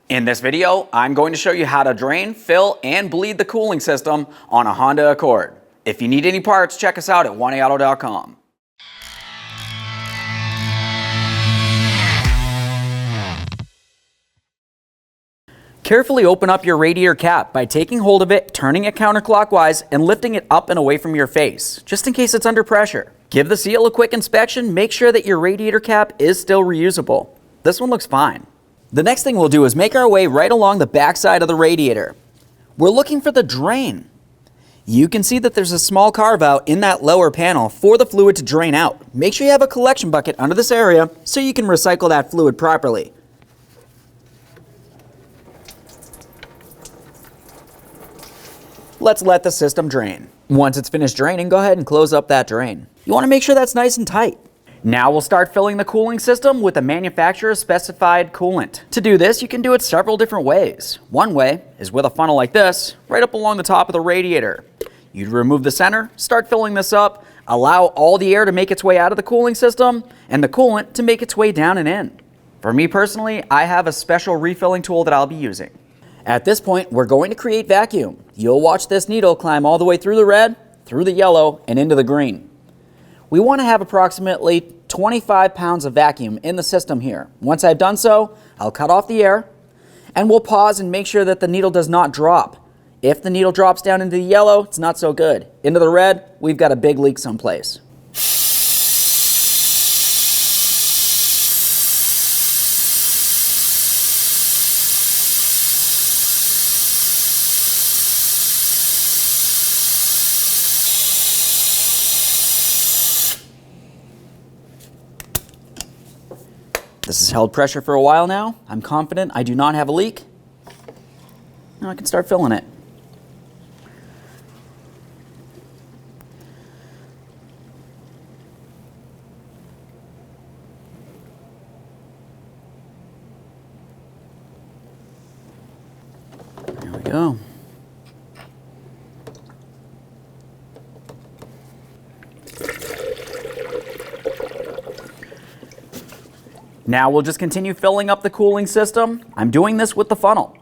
In this video, I'm going to show you how to drain, fill, and bleed the cooling system on a Honda Accord. If you need any parts, check us out at oneauto.com. Carefully open up your radiator cap by taking hold of it, turning it counterclockwise, and lifting it up and away from your face, just in case it's under pressure. Give the seal a quick inspection, make sure that your radiator cap is still reusable. This one looks fine. The next thing we'll do is make our way right along the back side of the radiator. We're looking for the drain. You can see that there's a small carve out in that lower panel for the fluid to drain out. Make sure you have a collection bucket under this area so you can recycle that fluid properly. Let's let the system drain. Once it's finished draining, go ahead and close up that drain. You want to make sure that's nice and tight. Now we'll start filling the cooling system with the manufacturer's specified coolant. To do this, you can do it several different ways. One way is with a funnel like this, right up along the top of the radiator. You'd remove the center, start filling this up, allow all the air to make its way out of the cooling system, and the coolant to make its way down and in. For me personally, I have a special refilling tool that I'll be using. At this point, we're going to create vacuum. You'll watch this needle climb all the way through the red, through the yellow, and into the green. We want to have approximately 25 pounds of vacuum in the system here. Once I've done so, I'll cut off the air, and we'll pause and make sure that the needle does not drop. If the needle drops down into the yellow, it's not so good. Into the red, we've got a big leak someplace. This has held pressure for a while now. I'm confident I do not have a leak. Now I can start filling it. There we go. Now we'll just continue filling up the cooling system. I'm doing this with the funnel.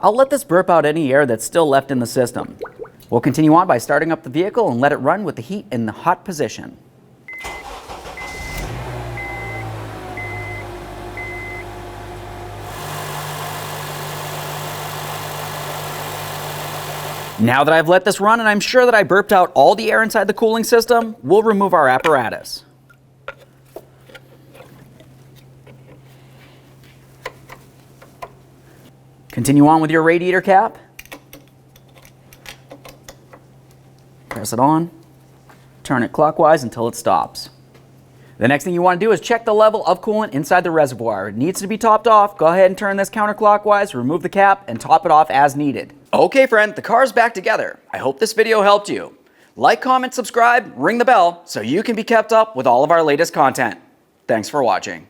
I'll let this burp out any air that's still left in the system. We'll continue on by starting up the vehicle and let it run with the heat in the hot position. Now that I've let this run and I'm sure that I burped out all the air inside the cooling system, we'll remove our apparatus. Continue on with your radiator cap. Press it on. Turn it clockwise until it stops. The next thing you want to do is check the level of coolant inside the reservoir. It needs to be topped off. Go ahead and turn this counterclockwise, remove the cap, and top it off as needed. Okay, friend, the car's back together. I hope this video helped you. Like, comment, subscribe, ring the bell so you can be kept up with all of our latest content. Thanks for watching.